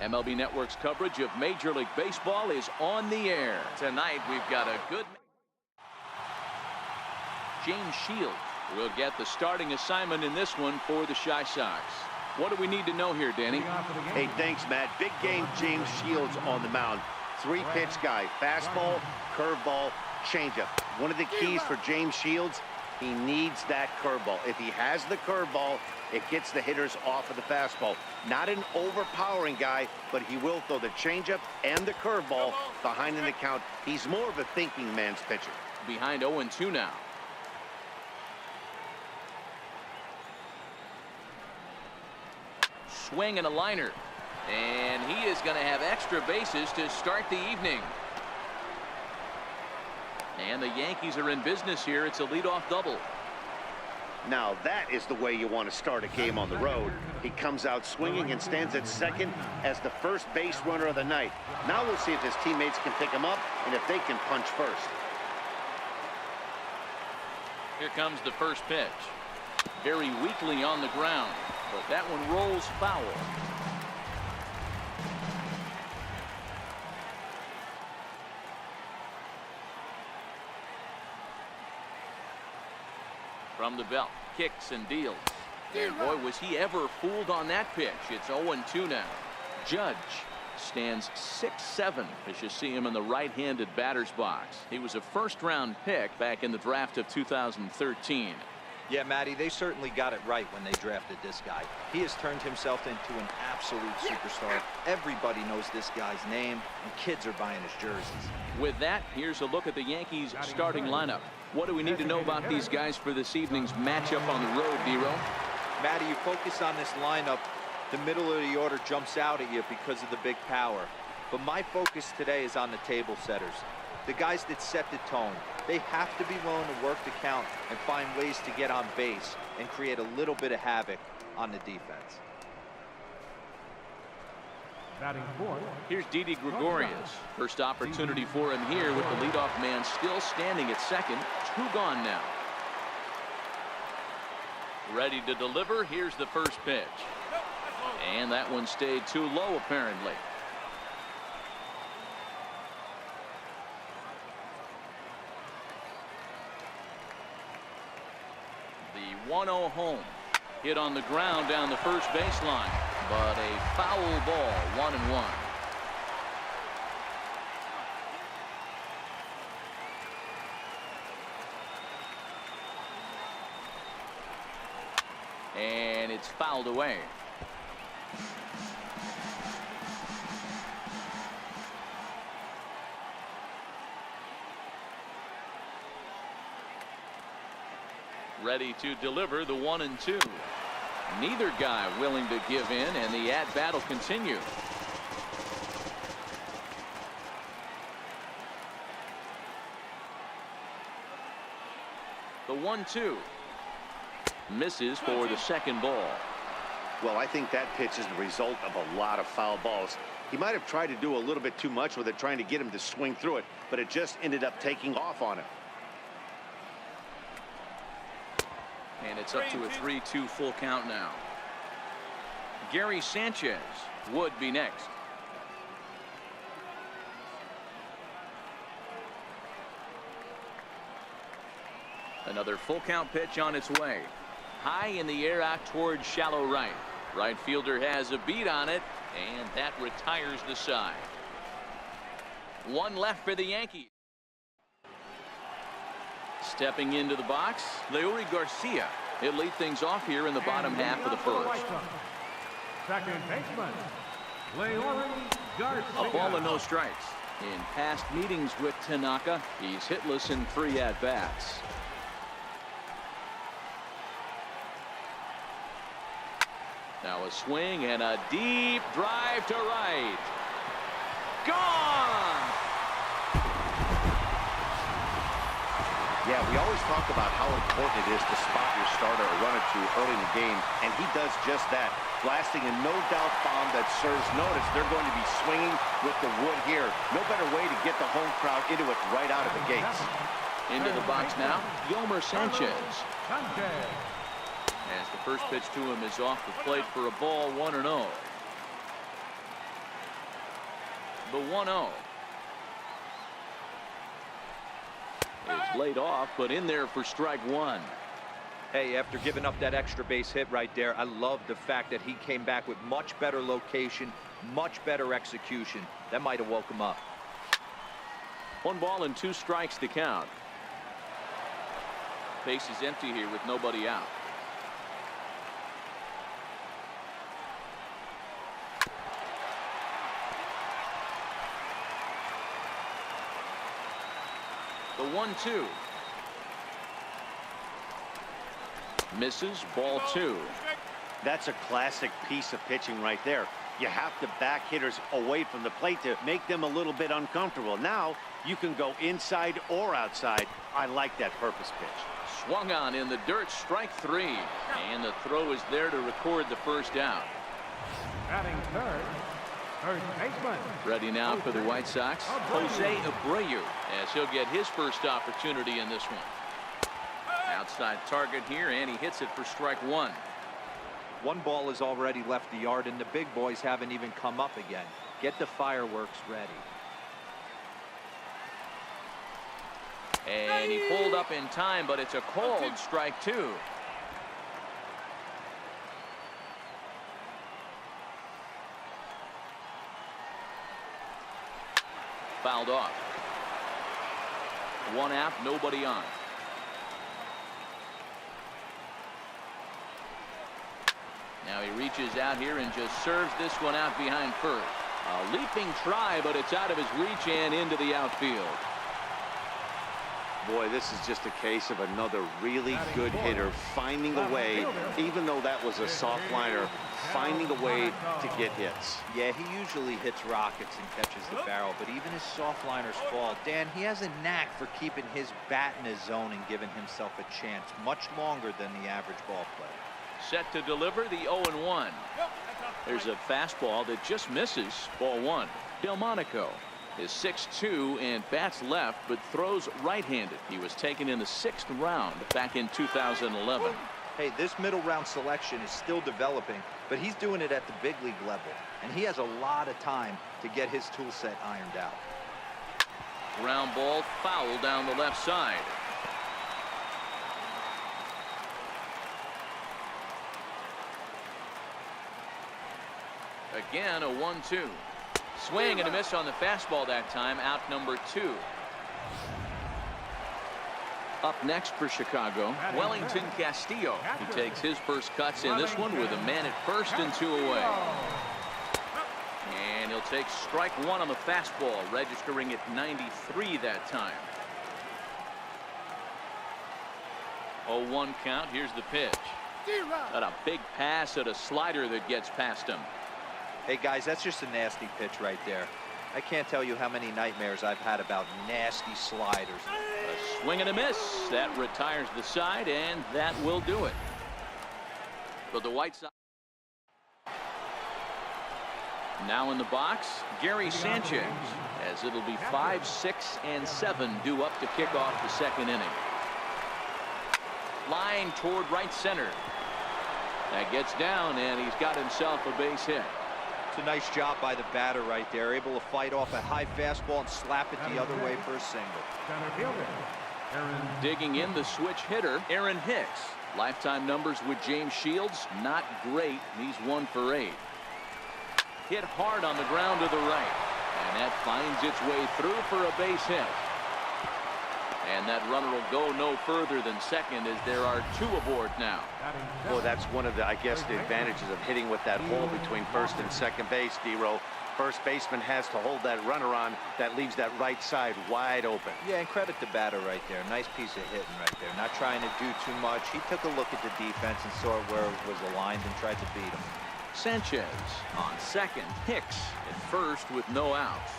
MLB Network's coverage of Major League Baseball is on the air. Tonight we've got a good... James Shields will get the starting assignment in this one for the Chi Sox. What do we need to know here, Danny? Hey, thanks, Matt. Big game, James Shields on the mound. Three-pitch guy. Fastball, curveball, changeup. One of the keys for James Shields, he needs that curveball. If he has the curveball, it gets the hitters off of the fastball. Not an overpowering guy, but he will throw the changeup and the curveball behind in the count. He's more of a thinking man's pitcher. Behind 0-2 now. Swing and a liner. And he is going to have extra bases to start the evening. And the Yankees are in business here. It's a leadoff double. Now that is the way you want to start a game on the road. He comes out swinging and stands at second as the first base runner of the night. Now we'll see if his teammates can pick him up and if they can punch first. Here comes the first pitch. Very weakly on the ground, but that one rolls foul. From the belt, kicks and deals. And boy, was he ever fooled on that pitch. It's 0-2 now. Judge stands 6'7" as you see him in the right-handed batter's box. He was a first-round pick back in the draft of 2013. Yeah, Matty, they certainly got it right when they drafted this guy. He has turned himself into an absolute superstar. Everybody knows this guy's name, and kids are buying his jerseys. With that, here's a look at the Yankees starting lineup. What do we need to know about these guys for this evening's matchup on the road, Dero? Matty, you focus on this lineup, the middle of the order jumps out at you because of the big power. But my focus today is on the table setters, the guys that set the tone. They have to be willing to work the count and find ways to get on base and create a little bit of havoc on the defense. Here's Didi Gregorius. First opportunity for him here with the leadoff man still standing at second. 2 gone now. Ready to deliver. Here's the first pitch. And that one stayed too low apparently. The 1-0 home. Hit on the ground down the first baseline. But a foul ball, 1-1. And it's fouled away. Ready to deliver the 1-2. Neither guy willing to give in, and the at-bat will continue. The 1-2 misses for the second ball. Well, I think that pitch is the result of a lot of foul balls. He might have tried to do a little bit too much with it, trying to get him to swing through it, but it just ended up taking off on him. And it's up to a 3-2 full count now. Gary Sanchez would be next. Another full count pitch on its way. High in the air out towards shallow right. Right fielder has a beat on it, and that retires the side. 1 left for the Yankees. Stepping into the box, Leury Garcia. He'll lead things off here in the bottom half of the first. Second baseman, Leury Garcia. A ball and no strikes. In past meetings with Tanaka, he's hitless in 3 at-bats. Now a swing and a deep drive to right. Gone! Yeah, we always talk about how important it is to spot your starter or run it to early in the game, and he does just that, blasting a no-doubt bomb that serves notice. They're going to be swinging with the wood here. No better way to get the home crowd into it right out of the gates. Into the box now, Yomer Sanchez. As the first pitch to him is off the plate for a ball, 1-0. The 1-0 is laid off, but in there for strike one. Hey, after giving up that extra base hit right there, I love the fact that he came back with much better location, much better execution. That might have woke him up. 1 ball and 2 strikes to count. Base is empty here with nobody out. The 1-2 misses, ball 2. That's a classic piece of pitching right there. You have to back hitters away from the plate to make them a little bit uncomfortable. Now you can go inside or outside. I like that purpose pitch. Swung on in the dirt, strike 3, and the throw is there to record the first out. Batting third baseman. Ready now for the White Sox, Jose Abreu, as he'll get his first opportunity in this one. Outside target here, and he hits it for strike 1. 1 ball has already left the yard, and the big boys haven't even come up again. Get the fireworks ready. And he pulled up in time, but it's a called strike 2. Fouled off. 1 out, nobody on. Now he reaches out here and just serves this one out behind first. A leaping try, but it's out of his reach and into the outfield. Boy, this is just a case of another really good hitter finding a way, even though that was a soft liner, finding a way to get hits. Yeah, he usually hits rockets and catches the barrel, but even his soft liners fall. Dan, he has a knack for keeping his bat in his zone and giving himself a chance much longer than the average ball player. Set to deliver the 0-1. There's a fastball that just misses, ball 1. Delmonico is 6'2" and bats left, but throws right-handed. He was taken in the 6th round back in 2011. Hey, this middle round selection is still developing, but he's doing it at the big league level, and he has a lot of time to get his tool set ironed out. Ground ball foul down the left side. Again, a 1-2. Swing and a miss on the fastball that time, out number 2. Up next for Chicago, Wellington Castillo. He takes his first cuts in this one with a man at first and 2 away. And he'll take strike 1 on the fastball, registering at 93 that time. 0-1 count. Here's the pitch. Got a big pass at a slider that gets past him. Hey, guys, that's just a nasty pitch right there. I can't tell you how many nightmares I've had about nasty sliders. A swing and a miss. That retires the side, and that will do it. But the White Sox. Now in the box, Gary Sanchez, as it'll be 5, 6, and 7 due up to kick off the 2nd inning. Line toward right center. That gets down, and he's got himself a base hit. It's a nice job by the batter right there, able to fight off a high fastball and slap it the other way for a single. Digging in the switch hitter, Aaron Hicks. Lifetime numbers with James Shields, not great. He's 1 for 8. Hit hard on the ground to the right, and that finds its way through for a base hit. And that runner will go no further than second, as there are 2 aboard now. Well, that's one of the, I guess, the advantages of hitting with that hole between first and second base, D-Row. First baseman has to hold that runner on. That leaves that right side wide open. Yeah, and credit the batter right there. Nice piece of hitting right there. Not trying to do too much. He took a look at the defense and saw where it was aligned and tried to beat him. Sanchez on second. Hicks at first with no outs.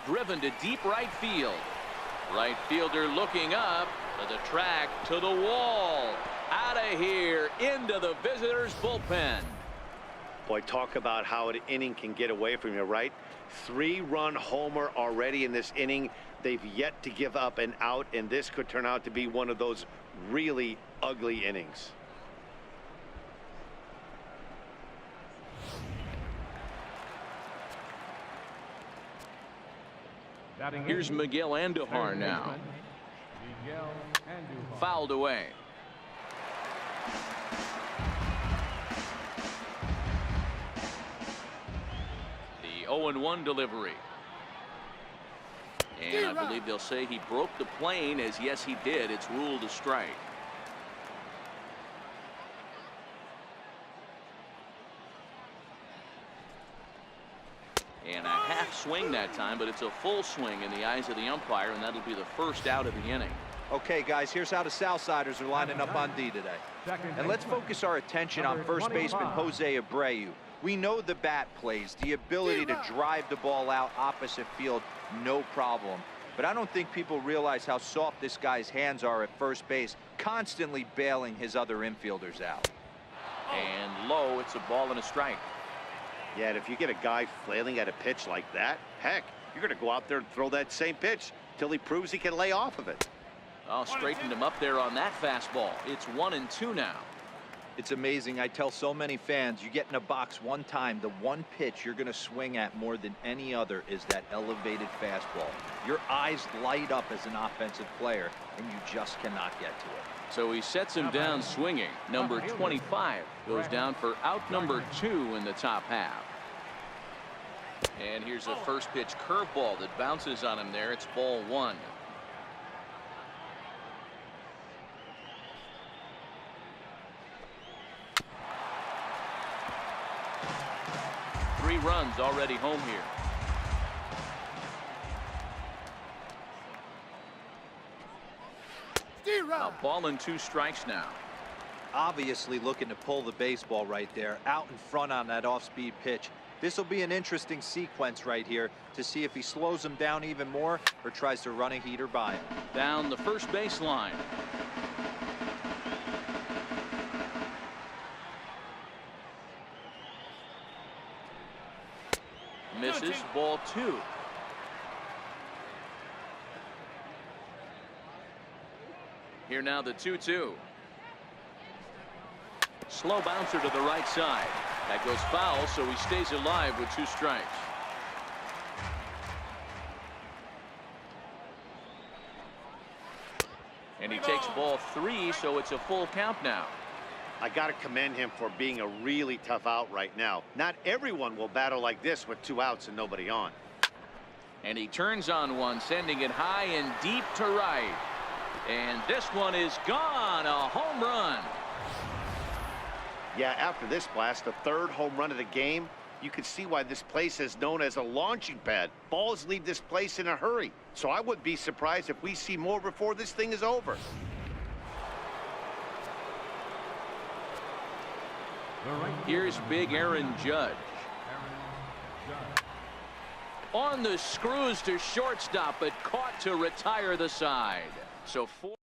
Driven to deep right field. Right fielder looking up to the track, to the wall. Out of here, into the visitors' bullpen. Boy, talk about how an inning can get away from you, right? 3-run homer already in this inning. They've yet to give up an out, and this could turn out to be one of those really ugly innings. Here's Miguel Andujar now. Fouled away. The 0-1 delivery. And I believe they'll say he broke the plane, as yes he did. It's ruled a strike. And a half swing that time, but it's a full swing in the eyes of the umpire, and that'll be the first out of the inning. Okay, guys, here's how the Southsiders are lining up on D today. And let's focus our attention on first baseman Jose Abreu. We know the bat plays, the ability to drive the ball out opposite field, no problem. But I don't think people realize how soft this guy's hands are at first base, constantly bailing his other infielders out. And low, it's a ball and a strike. Yeah, and if you get a guy flailing at a pitch like that, heck, you're going to go out there and throw that same pitch till he proves he can lay off of it. Oh, straightened him up there on that fastball. It's 1-2 now. It's amazing. I tell so many fans, you get in a box one time, the one pitch you're going to swing at more than any other is that elevated fastball. Your eyes light up as an offensive player, and you just cannot get to it. So he sets him down swinging. Number 25 goes down for out number 2 in the top half. And here's a first pitch curveball that bounces on him there. It's ball 1. Three runs already home here. A ball and 2 strikes now. Obviously looking to pull the baseball right there, out in front on that off-speed pitch. This will be an interesting sequence right here to see if he slows him down even more or tries to run a heater by him. Down the first baseline. Misses, ball 2. Here now the 2-2. Slow bouncer to the right side. That goes foul, so he stays alive with 2 strikes. And he takes ball 3, so it's a full count now. I got to commend him for being a really tough out right now. Not everyone will battle like this with 2 outs and nobody on. And he turns on one, sending it high and deep to right. And this one is gone. A home run. Yeah, after this blast, the 3rd home run of the game, you can see why this place is known as a launching pad. Balls leave this place in a hurry. So I wouldn't be surprised if we see more before this thing is over. Here's big Aaron Judge. On the screws to shortstop, but caught to retire the side. So 4.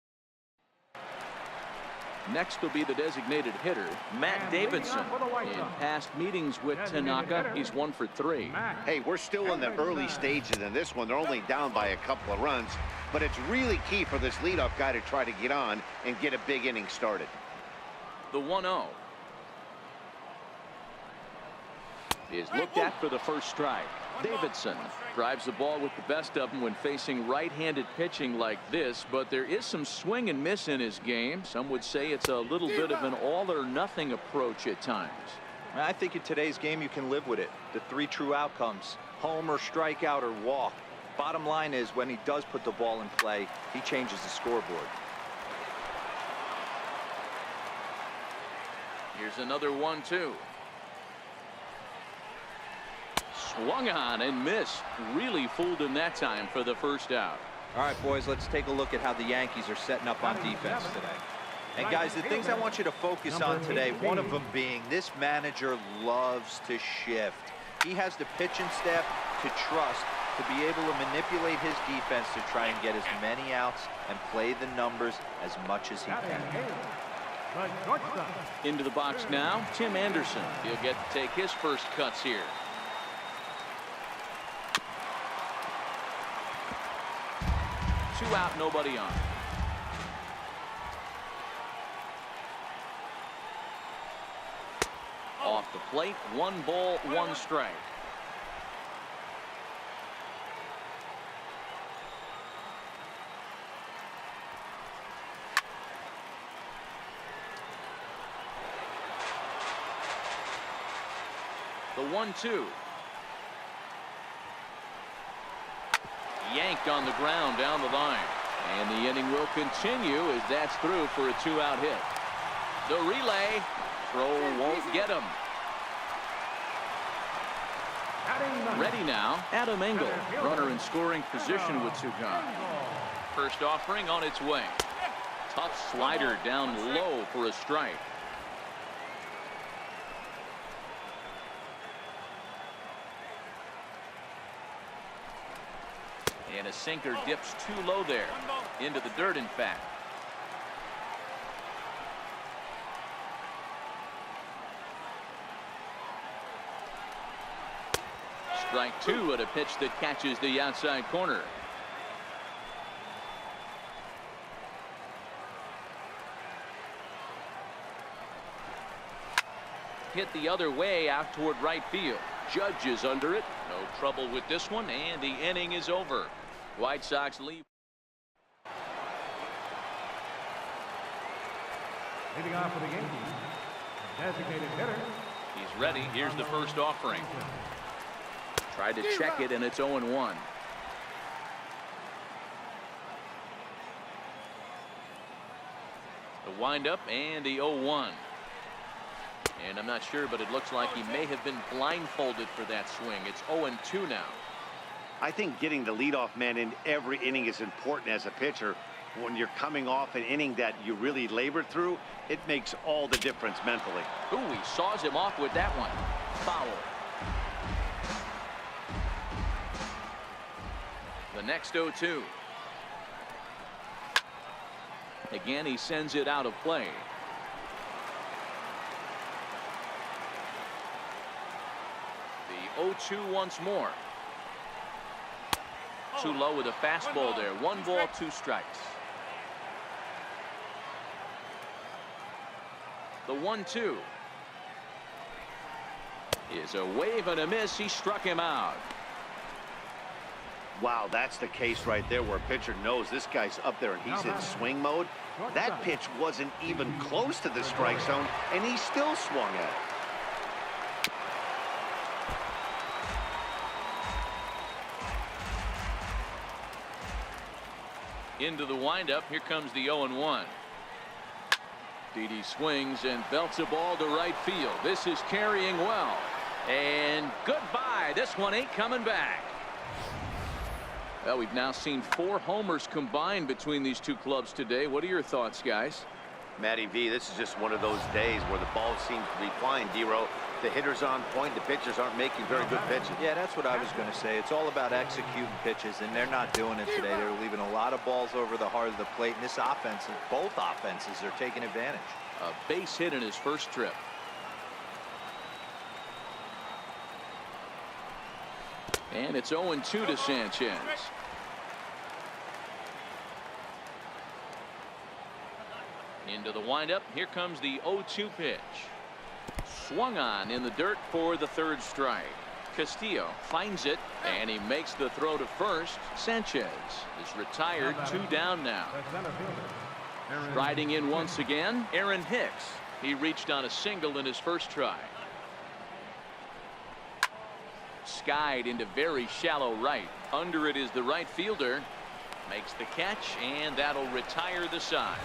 Next will be the designated hitter, Matt Davidson. In past meetings with Tanaka, he's 1 for 3. Hey, we're still in the early stages in this one. They're only down by a couple of runs, but it's really key for this leadoff guy to try to get on and get a big inning started. The 1-0 is looked at for the first strike. Davidson drives the ball with the best of them when facing right-handed pitching like this, but there is some swing and miss in his game. Some would say it's a little bit of an all-or-nothing approach at times. I think in today's game you can live with it. The 3 true outcomes: homer, strikeout, or walk. Bottom line is, when he does put the ball in play, he changes the scoreboard. Here's another 1-2. Swung on and missed. Really fooled him that time for the first out. All right, boys, let's take a look at how the Yankees are setting up on defense today. And guys, the things I want you to focus on today, one of them being this manager loves to shift. He has the pitching staff to trust to be able to manipulate his defense to try and get as many outs and play the numbers as much as he can. Into the box now, Tim Anderson. He'll get to take his first cuts here. Two out, nobody on. Off the plate, 1 ball, 1 strike. 1-2. Yanked on the ground down the line. And the inning will continue as that's through for a 2-out hit. The relay. Throw won't get him. Ready now, Adam Engel. Runner in scoring position with two gone. First offering on its way. Tough slider down low for a strike. And a sinker dips too low there. Into the dirt, in fact. Strike two at a pitch that catches the outside corner. Hit the other way out toward right field. Judge is under it. No trouble with this one, and the inning is over. White Sox leave. Leading off for the Yankees, designated hitter. He's ready. Here's the first offering. Tried to check it, and it's 0-1. The windup and the 0-1. And I'm not sure, but it looks like he may have been blindfolded for that swing. It's 0-2 now. I think getting the leadoff man in every inning is important as a pitcher. When you're coming off an inning that you really labored through, it makes all the difference mentally. Ooh, he saws him off with that one. Foul. The next 0-2. Again, he sends it out of play. The 0-2 once more. Too low with a fastball there. 1 ball, 2 strikes. The 1-2 is a wave and a miss. He struck him out. Wow, that's the case right there where a pitcher knows this guy's up there and he's in swing mode. That pitch wasn't even close to the strike zone, and he still swung at it. Into the windup. Here comes the 0-1. Didi swings and belts a ball to right field. This is carrying well. And goodbye. This one ain't coming back. Well, we've now seen 4 homers combined between these two clubs today. What are your thoughts, guys? Matty V, this is just one of those days where the ball seems to be flying, D-Row. The hitter's on point. The pitchers aren't making very good pitches. Yeah, that's what I was going to say. It's all about executing pitches, and they're not doing it today. They're leaving a lot of balls over the heart of the plate, and this offense, both offenses are taking advantage. A base hit in his first trip. And it's 0-2 to Sanchez. Into the windup. Here comes the 0-2 pitch. Swung on in the dirt for the 3rd strike. Castillo finds it, and he makes the throw to first. Sanchez is retired. 2 down now. Riding in once again, Aaron Hicks. He reached on a single in his first try. Skied into very shallow right. Under it is the right fielder. Makes the catch, and that'll retire the side.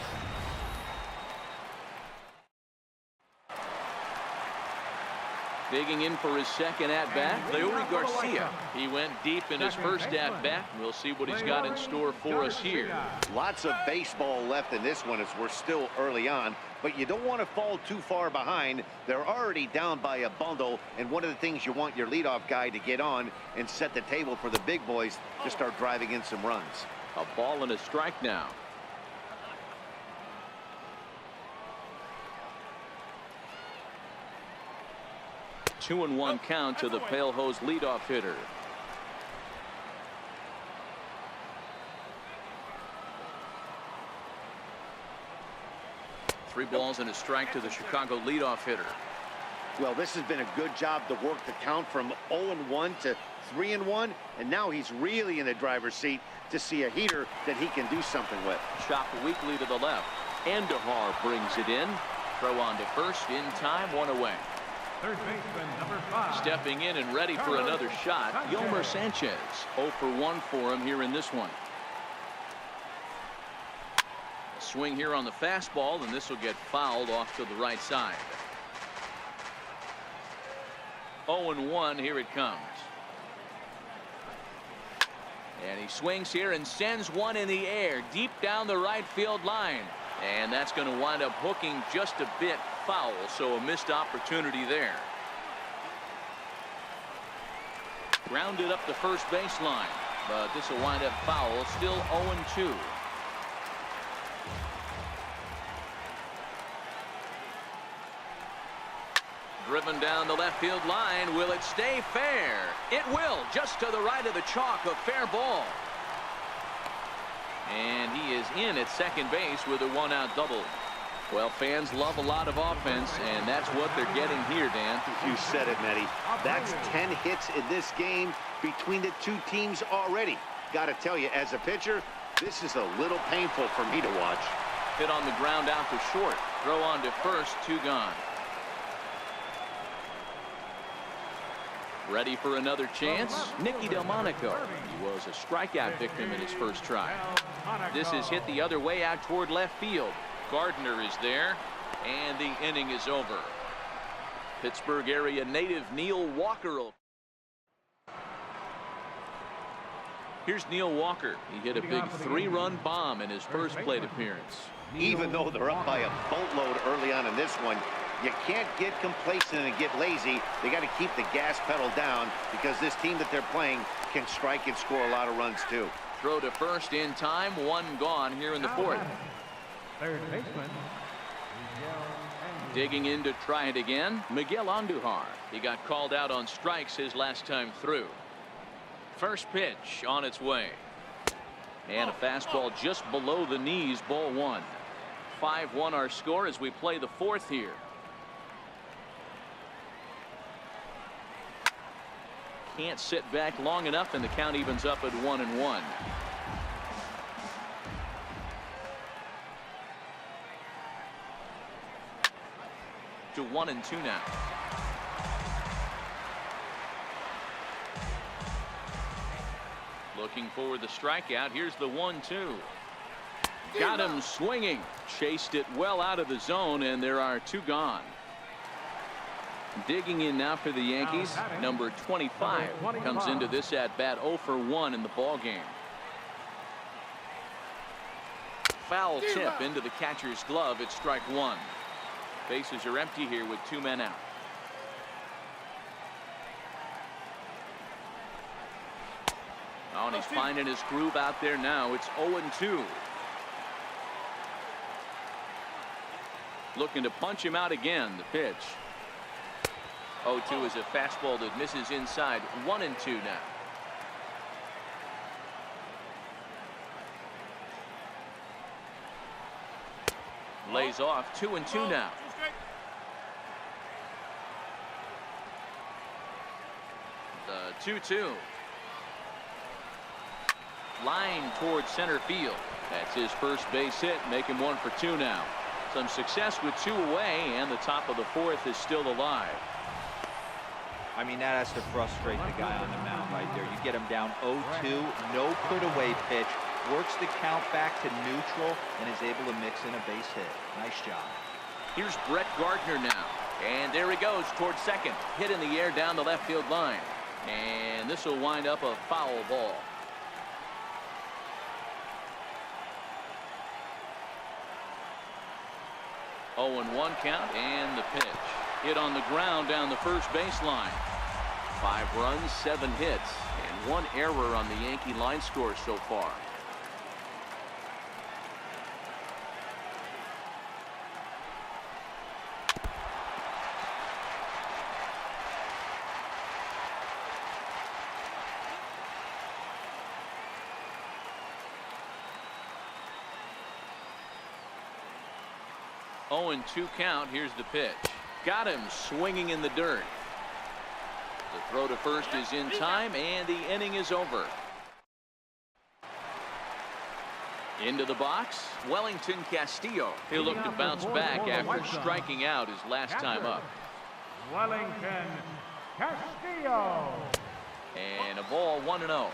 Digging in for his second at-bat, Leury Garcia. He went deep in his first at-bat. We'll see what he's got in store for us here. Lots of baseball left in this one as we're still early on, but you don't want to fall too far behind. They're already down by a bundle, and one of the things you want your leadoff guy to get on and set the table for the big boys to start driving in some runs. A ball and a strike now. Two and 1 count to the Pale Hose leadoff hitter. Three balls and a strike to the Chicago leadoff hitter. Well, this has been a good job to work the count from 0-1 to 3-1, and now he's really in the driver's seat to see a heater that he can do something with. Chop weakly to the left. Andahar brings it in. Throw on to first in time, 1 away. Third baseman, number 5. Stepping in and ready for another shot, Yomer Sanchez. 0 for 1 for him here in this one. Swing here on the fastball, and this will get fouled off to the right side. 0-1, here it comes. And he swings here and sends one in the air deep down the right field line. And that's going to wind up hooking just a bit foul, so a missed opportunity there. Grounded up the first baseline, but this will wind up foul, still 0-2. Driven down the left field line. Will it stay fair? It will, just to the right of the chalk, a fair ball. And he is in at second base with a one-out double. Well, fans love a lot of offense, and that's what they're getting here, Dan. You said it, Matty. That's 10 hits in this game between the two teams already. Got to tell you, as a pitcher, this is a little painful for me to watch. Hit on the ground out to short. Throw on to first, 2 gone. Ready for another chance? Nicky Delmonico. He was a strikeout victim in his first try. This is hit the other way out toward left field. Gardner is there, and the inning is over. Pittsburgh area native Neil Walker. Here's Neil Walker. He hit a big 3-run bomb in his first plate appearance. Even though they're up by a boatload early on in this one, you can't get complacent and get lazy. They got to keep the gas pedal down because this team that they're playing can strike and score a lot of runs too. Throw to first in time, 1 gone here in the 4th. Third baseman. Digging in to try it again, Miguel Andujar. He got called out on strikes his last time through. First pitch on its way. And a fastball just below the knees, ball 1. 5-1 our score as we play the 4th here. Can't sit back long enough, and the count evens up at 1-1. To 1-2 now. Looking for the strikeout. Here's the 1-2. Got him swinging. Chased it well out of the zone, and there are 2 gone. Digging in now for the Yankees, number 25 comes into this at bat 0 for 1 in the ball game. Foul tip into the catcher's glove. It's strike 1. Bases are empty here with 2 men out. Oh, and he's finding his groove out there now. It's 0-2. Looking to punch him out again. The pitch. 0-2 is a fastball that misses inside. 1-2 now. Lays off. 2-2 now. The 2-2. Line towards center field. That's his first base hit. Make him 1 for 2 now. Some success with 2 away, and the top of the 4th is still alive. I mean, that has to frustrate the guy on the mound right there. You get him down 0-2, no put away pitch, works the count back to neutral, and is able to mix in a base hit. Nice job. Here's Brett Gardner now, and there he goes towards second. Hit in the air down the left field line, and this will wind up a foul ball. Oh, 0-1 count, and the pitch. Hit on the ground down the first baseline. 5 runs, 7 hits, and 1 error on the Yankee line score so far. Oh, 0-2 count. Here's the pitch. Got him swinging in the dirt. The throw to first is in time, and the inning is over. Into the box, Wellington Castillo. He'll look to bounce back after striking out his last time up. Wellington Castillo. And a ball 1-0.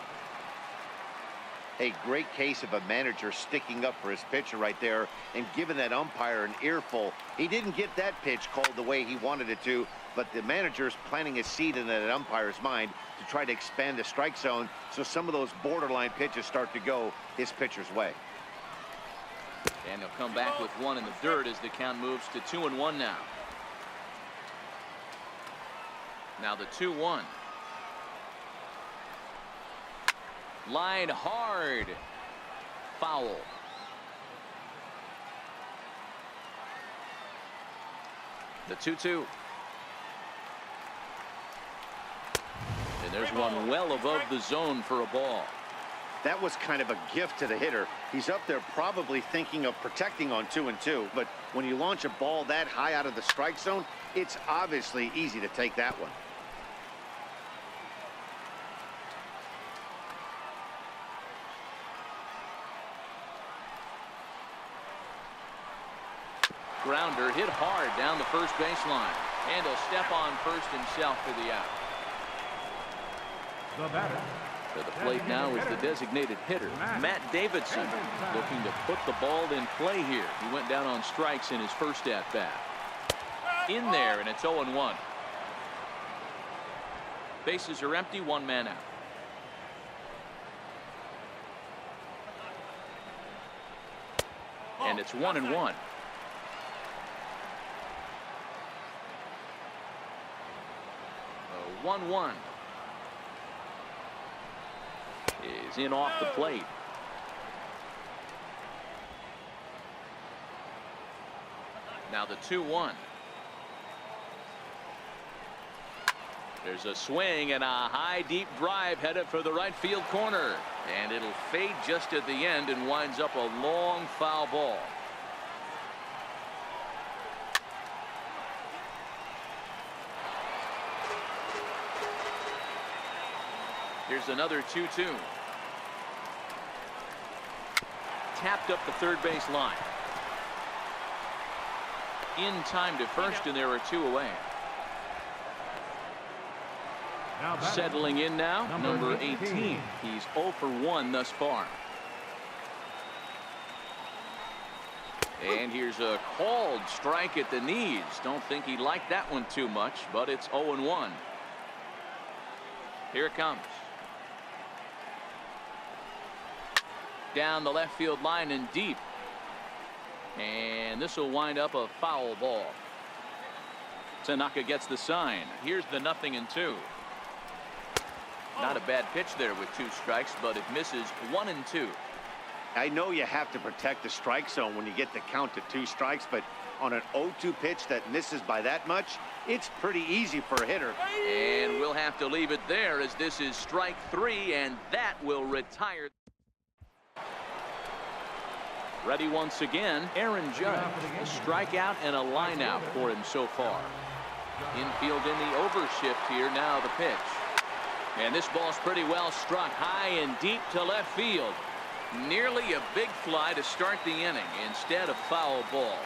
A great case of a manager sticking up for his pitcher right there and giving that umpire an earful. He didn't get that pitch called the way he wanted it to, but the manager's planting a seed in that umpire's mind to try to expand the strike zone so some of those borderline pitches start to go his pitcher's way. And he'll come back with one in the dirt as the count moves to 2-1 now. Now the 2-1. Line hard. Foul. The 2-2. And there's one well above the zone for a ball. That was kind of a gift to the hitter. He's up there probably thinking of protecting on 2-2, but when you launch a ball that high out of the strike zone, it's obviously easy to take that one. Grounder hit hard down the first baseline, and he'll step on first himself for the out. The batter. To the plate now is the designated hitter, Matt Davidson, looking to put the ball in play here. He went down on strikes in his first at-bat. In there, and it's 0-1. Bases are empty, one man out. And it's 1-1. 1-1 is in off the plate. Now the 2-1. There's a swing and a high deep drive headed for the right field corner, and it'll fade just at the end and winds up a long foul ball. Here's another 2-2. Tapped up the third base line. In time to first, and there are two away. Settling in now, number 18. He's 0 for 1 thus far. And here's a called strike at the knees. Don't think he liked that one too much, but it's 0-1. Here it comes. Down the left field line and deep. And this will wind up a foul ball. Tanaka gets the sign. Here's the 0-2. Not a bad pitch there with 2 strikes, but it misses 1-2. I know you have to protect the strike zone when you get the count to 2 strikes, but on an 0-2 pitch that misses by that much, it's pretty easy for a hitter. And we'll have to leave it there as this is strike 3, and that will retire. Ready once again, Aaron Judge. A strikeout and a line out for him so far. Infield in the overshift here. Now the pitch. And this ball's pretty well struck high and deep to left field. Nearly a big fly to start the inning. Instead, a foul ball.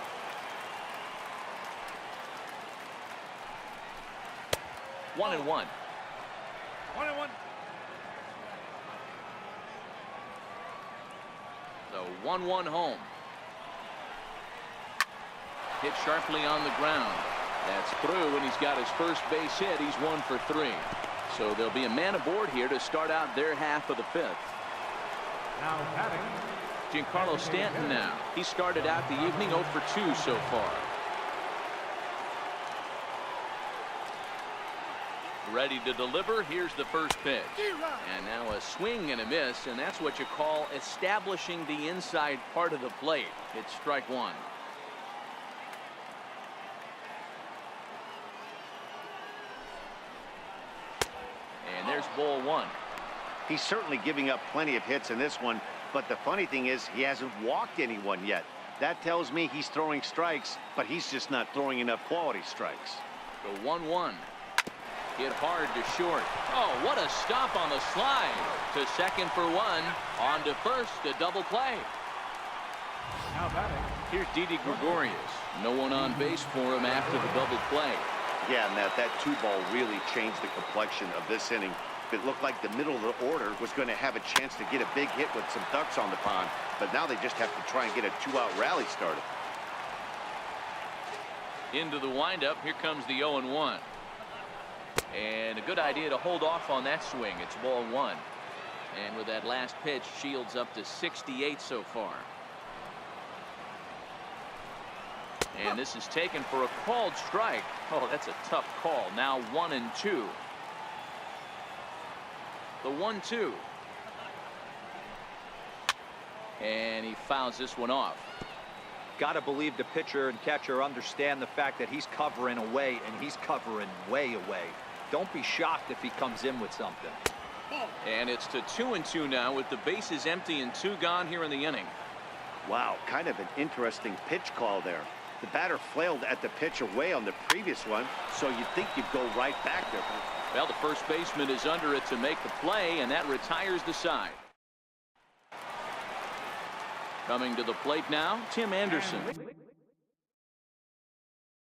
One and one. 1-1. The 1-1 home. Hit sharply on the ground. That's through, and he's got his first base hit. He's 1 for 3. So there'll be a man aboard here to start out their half of the 5th. Now batting. Giancarlo Stanton now. He started out the evening 0 for 2 so far. Ready to deliver. Here's the first pitch. And now a swing and a miss, and that's what you call establishing the inside part of the plate. It's strike 1. And there's ball 1. He's certainly giving up plenty of hits in this one, but the funny thing is he hasn't walked anyone yet. That tells me he's throwing strikes, but he's just not throwing enough quality strikes. The 1-1. Hit hard to short. Oh, what a stop on the slide. To second for 1. On to first, a double play. Now batting. Here's Didi Gregorius. No one on base for him after the double play. Yeah, Matt, that 2-ball really changed the complexion of this inning. It looked like the middle of the order was going to have a chance to get a big hit with some ducks on the pond, but now they just have to try and get a 2-out rally started. Into the windup, here comes the 0-1. And a good idea to hold off on that swing. It's ball 1. And with that last pitch, Shields up to 68 so far. And this is taken for a called strike. Oh, that's a tough call. Now 1-2. The 1-2. And he fouls this one off. Got to believe the pitcher and catcher understand the fact that he's covering away, and he's covering way away. Don't be shocked if he comes in with something. And it's to 2-2 now with the bases empty and 2 gone here in the inning. Wow, kind of an interesting pitch call there. The batter flailed at the pitch away on the previous one, so you'd think you'd go right back there. Well, the first baseman is under it to make the play, and that retires the side. Coming to the plate now, Tim Anderson.